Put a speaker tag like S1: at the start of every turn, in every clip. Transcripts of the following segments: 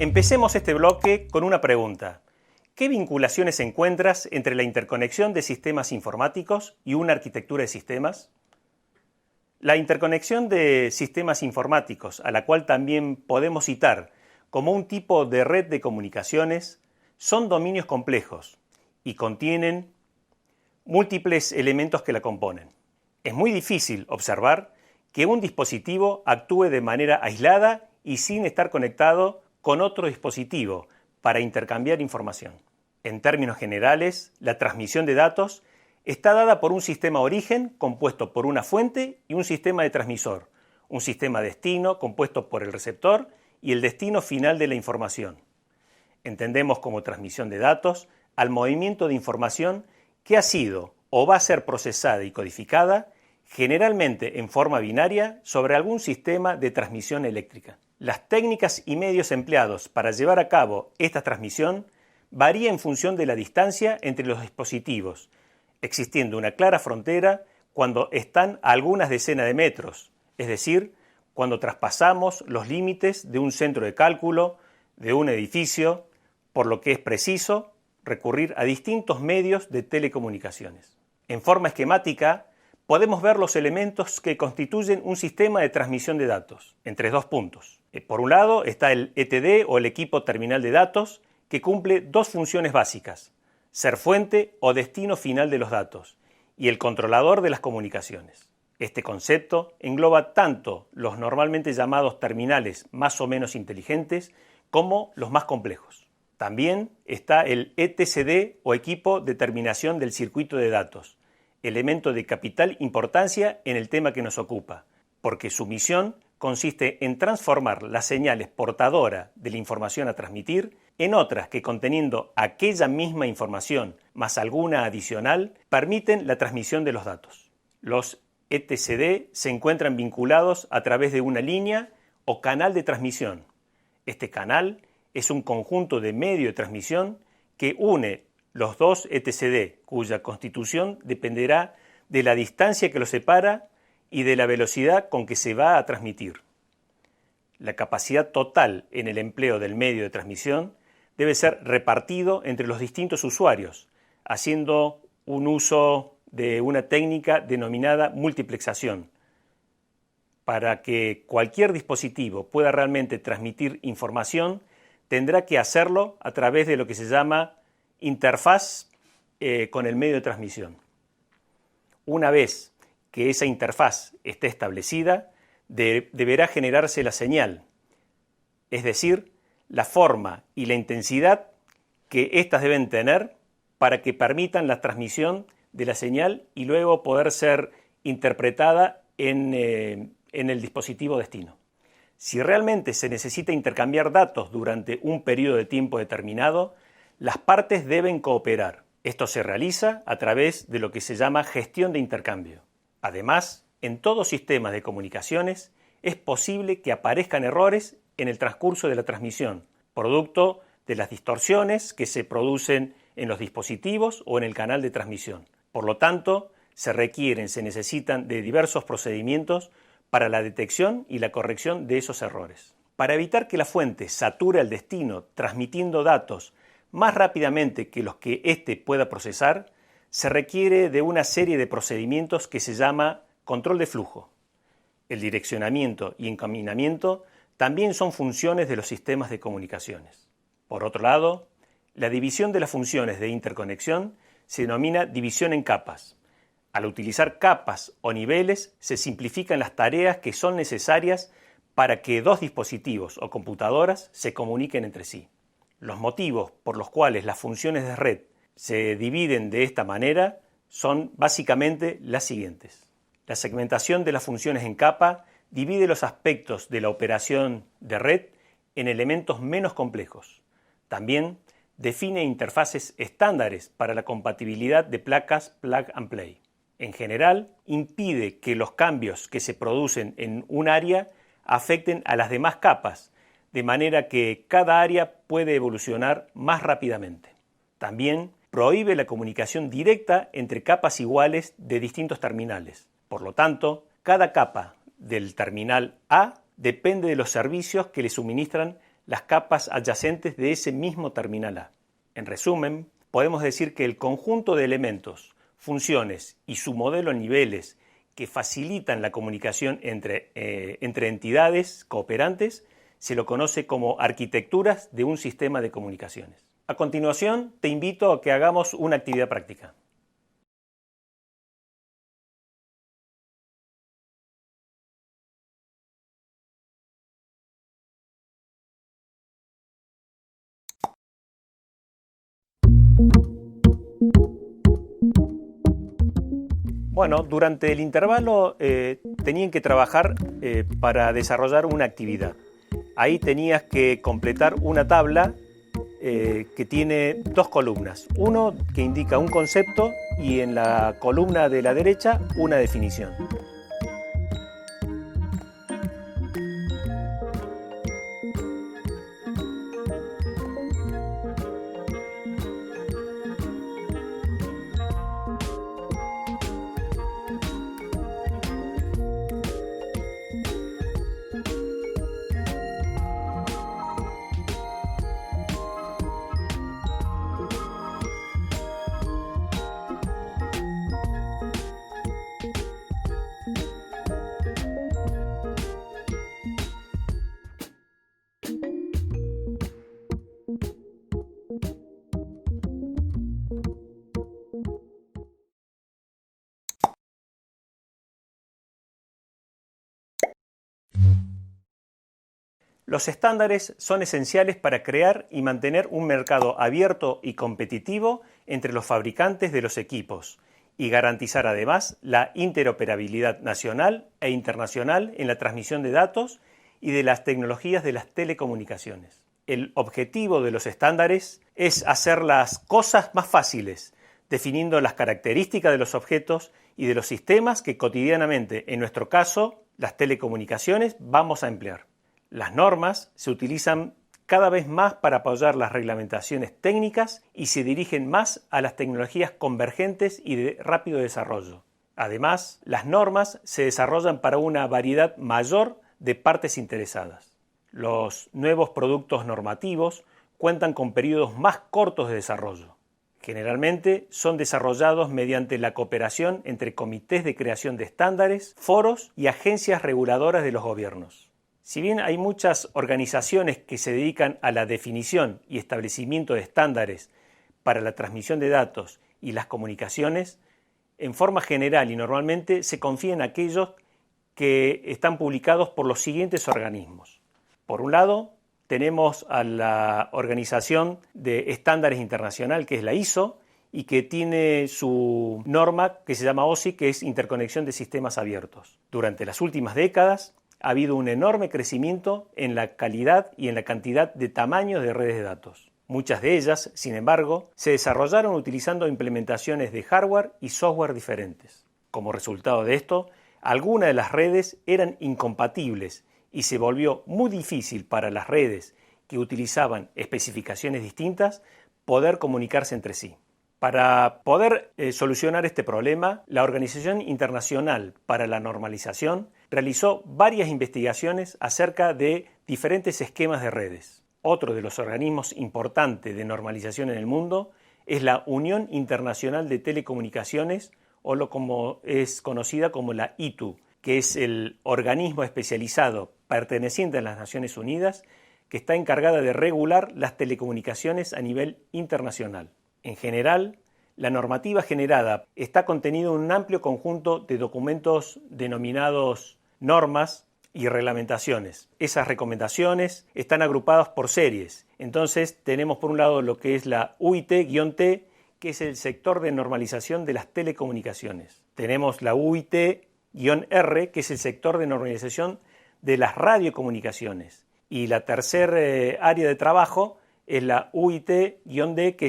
S1: Empecemos este bloque con una pregunta. ¿Qué vinculaciones encuentras entre la interconexión de sistemas informáticos y una arquitectura de sistemas? La interconexión de sistemas informáticos, a la cual también podemos citar como un tipo de red de comunicaciones, son dominios complejos y contienen múltiples elementos que la componen. Es muy difícil observar que un dispositivo actúe de manera aislada y sin estar conectado con otro dispositivo para intercambiar información. En términos generales, la transmisión de datos está dada por un sistema origen compuesto por una fuente y un sistema de transmisor, un sistema destino compuesto por el receptor y el destino final de la información. Entendemos como transmisión de datos al movimiento de información que ha sido o va a ser procesada y codificada, generalmente en forma binaria, sobre algún sistema de transmisión eléctrica. Las técnicas y medios empleados para llevar a cabo esta transmisión varían en función de la distancia entre los dispositivos, existiendo una clara frontera cuando están a algunas decenas de metros, es decir, cuando traspasamos los límites de un centro de cálculo, de un edificio, por lo que es preciso recurrir a distintos medios de telecomunicaciones. En forma esquemática, podemos ver los elementos que constituyen un sistema de transmisión de datos, entre dos puntos. Por un lado está el ETD o el equipo terminal de datos, que cumple dos funciones básicas: ser fuente o destino final de los datos, y el controlador de las comunicaciones. Este concepto engloba tanto los normalmente llamados terminales más o menos inteligentes como los más complejos. También está el ETCD o equipo de terminación del circuito de datos, elemento de capital importancia en el tema que nos ocupa, porque su misión consiste en transformar las señales portadoras de la información a transmitir en otras que, conteniendo aquella misma información más alguna adicional, permiten la transmisión de los datos. Los ETCD se encuentran vinculados a través de una línea o canal de transmisión. Este canal es un conjunto de medio de transmisión que une los dos ETCD, cuya constitución dependerá de la distancia que los separa y de la velocidad con que se va a transmitir. La capacidad total en el empleo del medio de transmisión debe ser repartido entre los distintos usuarios, haciendo un uso de una técnica denominada multiplexación. Para que cualquier dispositivo pueda realmente transmitir información, tendrá que hacerlo a través de lo que se llama interfaz con el medio de transmisión. Una vez que esa interfaz esté establecida, deberá generarse la señal, es decir, la forma y la intensidad que éstas deben tener para que permitan la transmisión de la señal y luego poder ser interpretada en el dispositivo destino. Si realmente se necesita intercambiar datos durante un periodo de tiempo determinado, las partes deben cooperar. Esto se realiza a través de lo que se llama gestión de intercambio. Además, en todo sistema de comunicaciones es posible que aparezcan errores en el transcurso de la transmisión, producto de las distorsiones que se producen en los dispositivos o en el canal de transmisión. Por lo tanto, se necesitan de diversos procedimientos para la detección y la corrección de esos errores. Para evitar que la fuente sature al destino transmitiendo datos más rápidamente que los que éste pueda procesar, se requiere de una serie de procedimientos que se llama control de flujo. El direccionamiento y encaminamiento también son funciones de los sistemas de comunicaciones. Por otro lado, la división de las funciones de interconexión se denomina división en capas. Al utilizar capas o niveles, se simplifican las tareas que son necesarias para que dos dispositivos o computadoras se comuniquen entre sí. Los motivos por los cuales las funciones de red se dividen de esta manera son básicamente las siguientes. La segmentación de las funciones en capa divide los aspectos de la operación de red en elementos menos complejos. También define interfaces estándares para la compatibilidad de placas plug and play. En general, impide que los cambios que se producen en un área afecten a las demás capas, de manera que cada área puede evolucionar más rápidamente. También prohíbe la comunicación directa entre capas iguales de distintos terminales. Por lo tanto, cada capa del terminal A depende de los servicios que le suministran las capas adyacentes de ese mismo terminal A. En resumen, podemos decir que el conjunto de elementos, funciones y su modelo en niveles que facilitan la comunicación entre entidades cooperantes se lo conoce como arquitecturas de un sistema de comunicaciones. A continuación, te invito a que hagamos una actividad práctica. Bueno, durante el intervalo tenían que trabajar para desarrollar una actividad. Ahí tenías que completar una tabla que tiene dos columnas. Uno que indica un concepto y en la columna de la derecha una definición. Los estándares son esenciales para crear y mantener un mercado abierto y competitivo entre los fabricantes de los equipos y garantizar además la interoperabilidad nacional e internacional en la transmisión de datos y de las tecnologías de las telecomunicaciones. El objetivo de los estándares es hacer las cosas más fáciles, definiendo las características de los objetos y de los sistemas que cotidianamente, en nuestro caso, las telecomunicaciones, vamos a emplear. Las normas se utilizan cada vez más para apoyar las reglamentaciones técnicas y se dirigen más a las tecnologías convergentes y de rápido desarrollo. Además, las normas se desarrollan para una variedad mayor de partes interesadas. Los nuevos productos normativos cuentan con periodos más cortos de desarrollo. Generalmente son desarrollados mediante la cooperación entre comités de creación de estándares, foros y agencias reguladoras de los gobiernos. Si bien hay muchas organizaciones que se dedican a la definición y establecimiento de estándares para la transmisión de datos y las comunicaciones, en forma general y normalmente se confía en aquellos que están publicados por los siguientes organismos. Por un lado, tenemos a la Organización de Estándares Internacional, que es la ISO, y que tiene su norma que se llama OSI, que es Interconexión de Sistemas Abiertos. Durante las últimas décadas, ha habido un enorme crecimiento en la calidad y en la cantidad de tamaños de redes de datos. Muchas de ellas, sin embargo, se desarrollaron utilizando implementaciones de hardware y software diferentes. Como resultado de esto, algunas de las redes eran incompatibles y se volvió muy difícil para las redes que utilizaban especificaciones distintas poder comunicarse entre sí. Para poder solucionar este problema, la Organización Internacional para la Normalización realizó varias investigaciones acerca de diferentes esquemas de redes. Otro de los organismos importantes de normalización en el mundo es la Unión Internacional de Telecomunicaciones, o como es conocida como la ITU, que es el organismo especializado perteneciente a las Naciones Unidas que está encargada de regular las telecomunicaciones a nivel internacional. En general, la normativa generada está contenida en un amplio conjunto de documentos denominados normas y reglamentaciones. Esas recomendaciones están agrupadas por series. Entonces tenemos por un lado lo que es la UIT-T, que es el sector de normalización de las telecomunicaciones. Tenemos la UIT-R, que es el sector de normalización de las radiocomunicaciones. Y la tercera área de trabajo es la UIT-D, que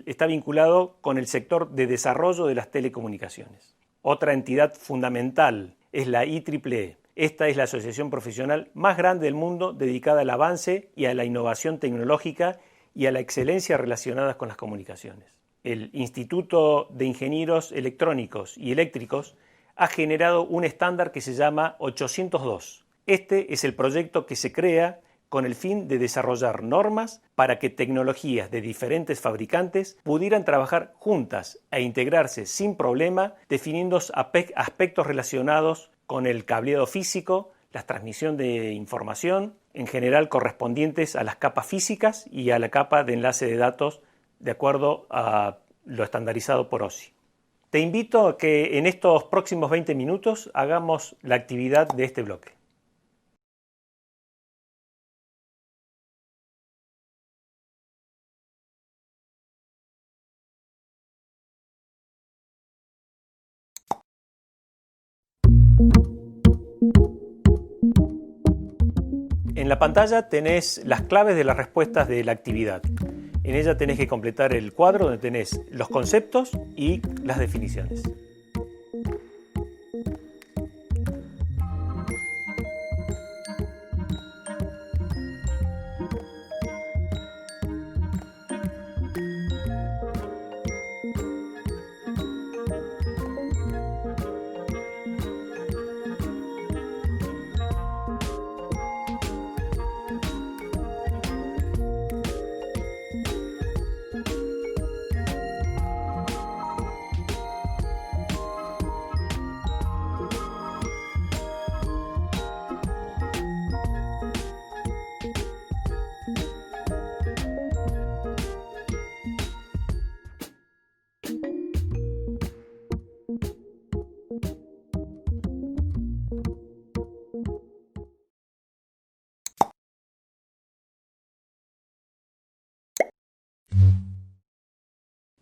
S1: está vinculado con el sector de desarrollo de las telecomunicaciones. Otra entidad fundamental es la IEEE. Esta es la asociación profesional más grande del mundo dedicada al avance y a la innovación tecnológica y a la excelencia relacionadas con las comunicaciones. El Instituto de Ingenieros Electrónicos y Eléctricos ha generado un estándar que se llama 802. Este es el proyecto que se crea con el fin de desarrollar normas para que tecnologías de diferentes fabricantes pudieran trabajar juntas e integrarse sin problema, definiendo aspectos relacionados con el cableado físico, la transmisión de información, en general correspondientes a las capas físicas y a la capa de enlace de datos de acuerdo a lo estandarizado por OSI. Te invito a que en estos próximos 20 minutos hagamos la actividad de este bloque. En la pantalla tenés las claves de las respuestas de la actividad. En ella tenés que completar el cuadro donde tenés los conceptos y las definiciones.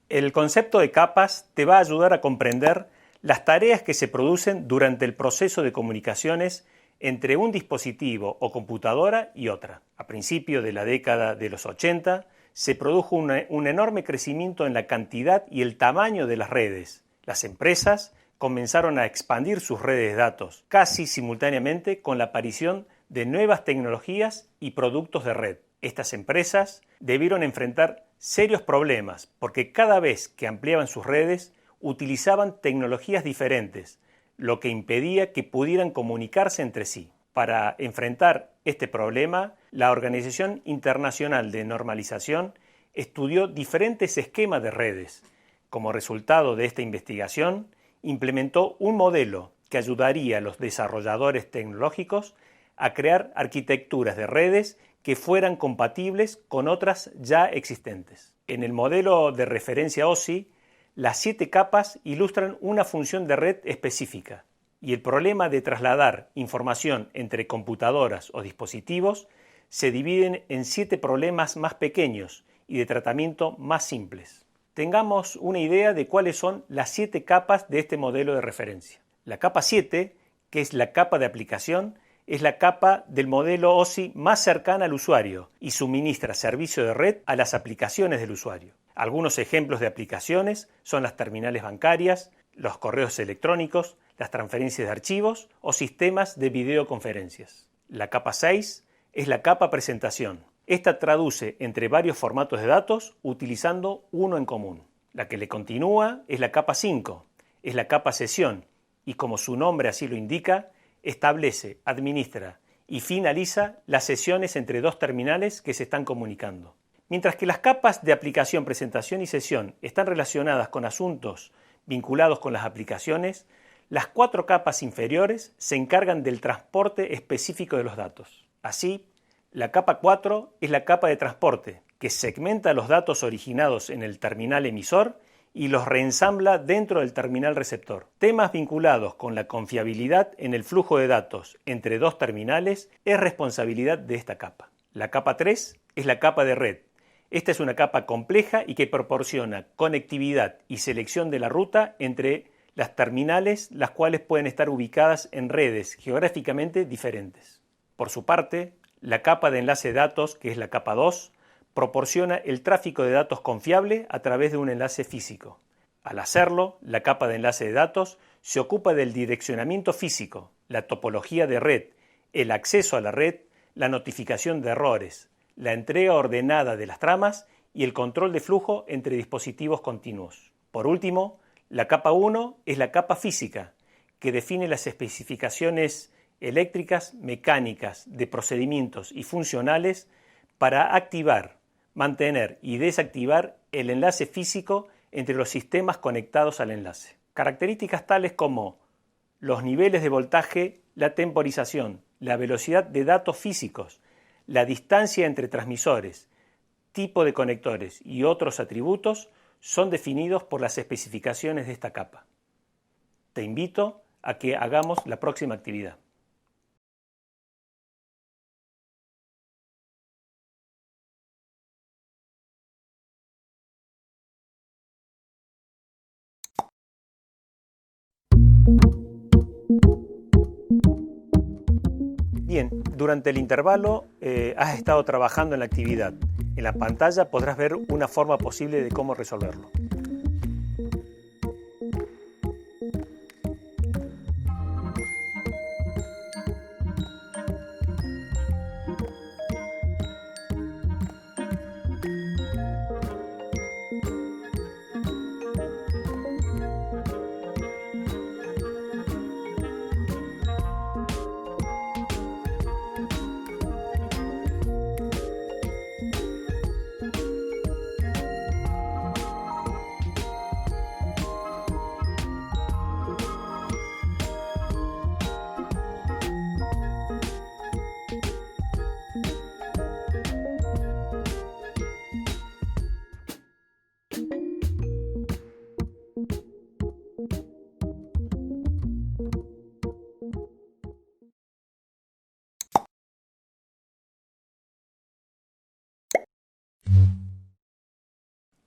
S1: El concepto de capas te va a ayudar a comprender las tareas que se producen durante el proceso de comunicaciones entre un dispositivo o computadora y otra. A principios de la década de los 80 se produjo un enorme crecimiento en la cantidad y el tamaño de las redes. Las empresas comenzaron a expandir sus redes de datos casi simultáneamente con la aparición de nuevas tecnologías y productos de red. Estas empresas debieron enfrentar serios problemas porque cada vez que ampliaban sus redes utilizaban tecnologías diferentes, lo que impedía que pudieran comunicarse entre sí. Para enfrentar este problema, la Organización Internacional de Normalización estudió diferentes esquemas de redes. Como resultado de esta investigación, implementó un modelo que ayudaría a los desarrolladores tecnológicos a crear arquitecturas de redes que fueran compatibles con otras ya existentes. En el modelo de referencia OSI, las 7 capas ilustran una función de red específica y el problema de trasladar información entre computadoras o dispositivos se dividen en 7 problemas más pequeños y de tratamiento más simples. Tengamos una idea de cuáles son las 7 capas de este modelo de referencia. La capa 7, que es la capa de aplicación, es la capa del modelo OSI más cercana al usuario y suministra servicio de red a las aplicaciones del usuario. Algunos ejemplos de aplicaciones son las terminales bancarias, los correos electrónicos, las transferencias de archivos o sistemas de videoconferencias. La capa 6 es la capa presentación. Esta traduce entre varios formatos de datos utilizando uno en común. La que le continúa es la capa 5, es la capa sesión y como su nombre así lo indica, establece, administra y finaliza las sesiones entre dos terminales que se están comunicando. Mientras que las capas de aplicación, presentación y sesión están relacionadas con asuntos vinculados con las aplicaciones, las 4 capas inferiores se encargan del transporte específico de los datos. Así, la capa 4 es la capa de transporte, que segmenta los datos originados en el terminal emisor y los reensambla dentro del terminal receptor. Temas vinculados con la confiabilidad en el flujo de datos entre dos terminales es responsabilidad de esta capa. La capa 3 es la capa de red. Esta es una capa compleja y que proporciona conectividad y selección de la ruta entre las terminales, las cuales pueden estar ubicadas en redes geográficamente diferentes. Por su parte, la capa de enlace de datos, que es la capa 2, proporciona el tráfico de datos confiable a través de un enlace físico. Al hacerlo, la capa de enlace de datos se ocupa del direccionamiento físico, la topología de red, el acceso a la red, la notificación de errores, la entrega ordenada de las tramas y el control de flujo entre dispositivos continuos. Por último, la capa 1 es la capa física, que define las especificaciones eléctricas, mecánicas, de procedimientos y funcionales para activar, mantener y desactivar el enlace físico entre los sistemas conectados al enlace. Características tales como los niveles de voltaje, la temporización, la velocidad de datos físicos, la distancia entre transmisores, tipo de conectores y otros atributos son definidos por las especificaciones de esta capa. Te invito a que hagamos la próxima actividad. Bien, durante el intervalo has estado trabajando en la actividad. En la pantalla podrás ver una forma posible de cómo resolverlo.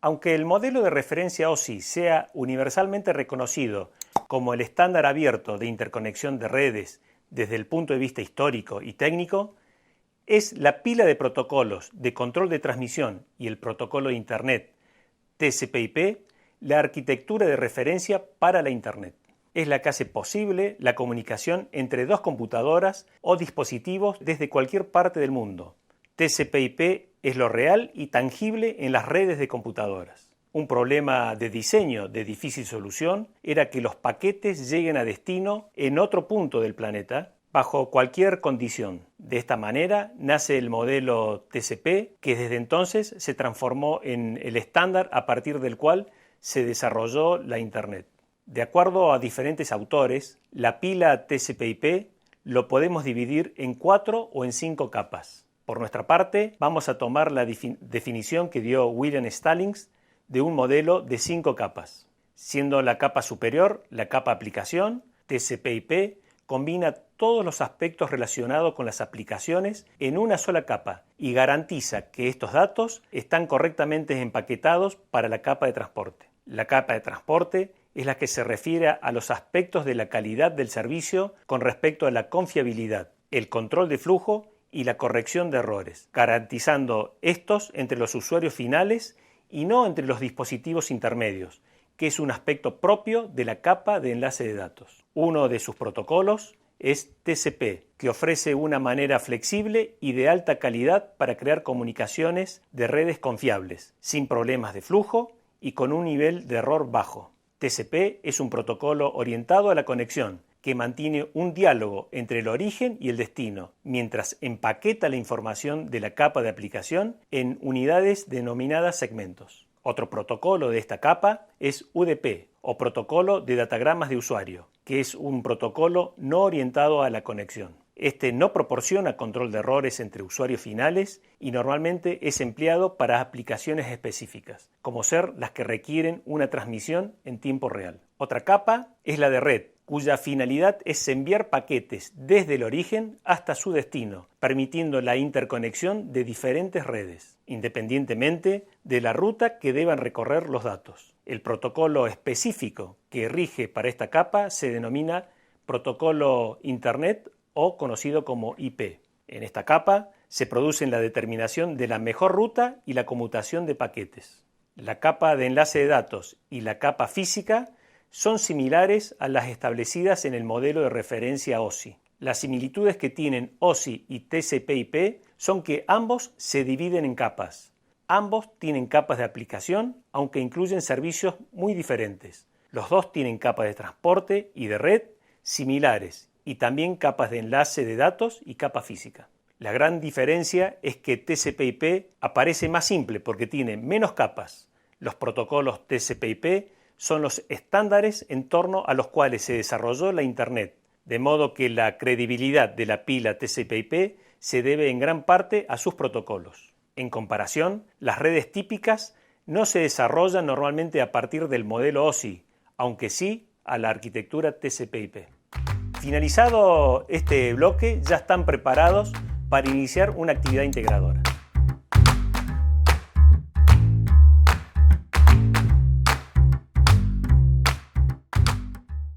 S1: Aunque el modelo de referencia OSI sea universalmente reconocido como el estándar abierto de interconexión de redes desde el punto de vista histórico y técnico, es la pila de protocolos de control de transmisión y el protocolo de Internet TCP/IP la arquitectura de referencia para la Internet. Es la que hace posible la comunicación entre dos computadoras o dispositivos desde cualquier parte del mundo. TCP/IP es lo real y tangible en las redes de computadoras. Un problema de diseño de difícil solución era que los paquetes lleguen a destino en otro punto del planeta bajo cualquier condición. De esta manera nace el modelo TCP, que desde entonces se transformó en el estándar a partir del cual se desarrolló la Internet. De acuerdo a diferentes autores, la pila TCP/IP lo podemos dividir en 4 o en 5 capas. Por nuestra parte, vamos a tomar la definición que dio William Stallings de un modelo de 5 capas. Siendo la capa superior la capa aplicación, TCP/IP combina todos los aspectos relacionados con las aplicaciones en una sola capa y garantiza que estos datos están correctamente empaquetados para la capa de transporte. La capa de transporte es la que se refiere a los aspectos de la calidad del servicio con respecto a la confiabilidad, el control de flujo y la corrección de errores, garantizando estos entre los usuarios finales y no entre los dispositivos intermedios, que es un aspecto propio de la capa de enlace de datos. Uno de sus protocolos es TCP, que ofrece una manera flexible y de alta calidad para crear comunicaciones de redes confiables, sin problemas de flujo y con un nivel de error bajo. TCP es un protocolo orientado a la conexión, que mantiene un diálogo entre el origen y el destino, mientras empaqueta la información de la capa de aplicación en unidades denominadas segmentos. Otro protocolo de esta capa es UDP, o protocolo de datagramas de usuario, que es un protocolo no orientado a la conexión. Este no proporciona control de errores entre usuarios finales y normalmente es empleado para aplicaciones específicas, como ser las que requieren una transmisión en tiempo real. Otra capa es la de red, cuya finalidad es enviar paquetes desde el origen hasta su destino, permitiendo la interconexión de diferentes redes, independientemente de la ruta que deban recorrer los datos. El protocolo específico que rige para esta capa se denomina protocolo Internet o conocido como IP. En esta capa se produce la determinación de la mejor ruta y la conmutación de paquetes. La capa de enlace de datos y la capa física son similares a las establecidas en el modelo de referencia OSI. Las similitudes que tienen OSI y TCP/IP son que ambos se dividen en capas. Ambos tienen capas de aplicación, aunque incluyen servicios muy diferentes. Los dos tienen capas de transporte y de red similares y también capas de enlace de datos y capa física. La gran diferencia es que TCP/IP aparece más simple porque tiene menos capas. Los protocolos TCP/IP son los estándares en torno a los cuales se desarrolló la Internet, de modo que la credibilidad de la pila TCP/IP se debe en gran parte a sus protocolos. En comparación, las redes típicas no se desarrollan normalmente a partir del modelo OSI, aunque sí a la arquitectura TCP/IP. Finalizado este bloque, ya están preparados para iniciar una actividad integradora.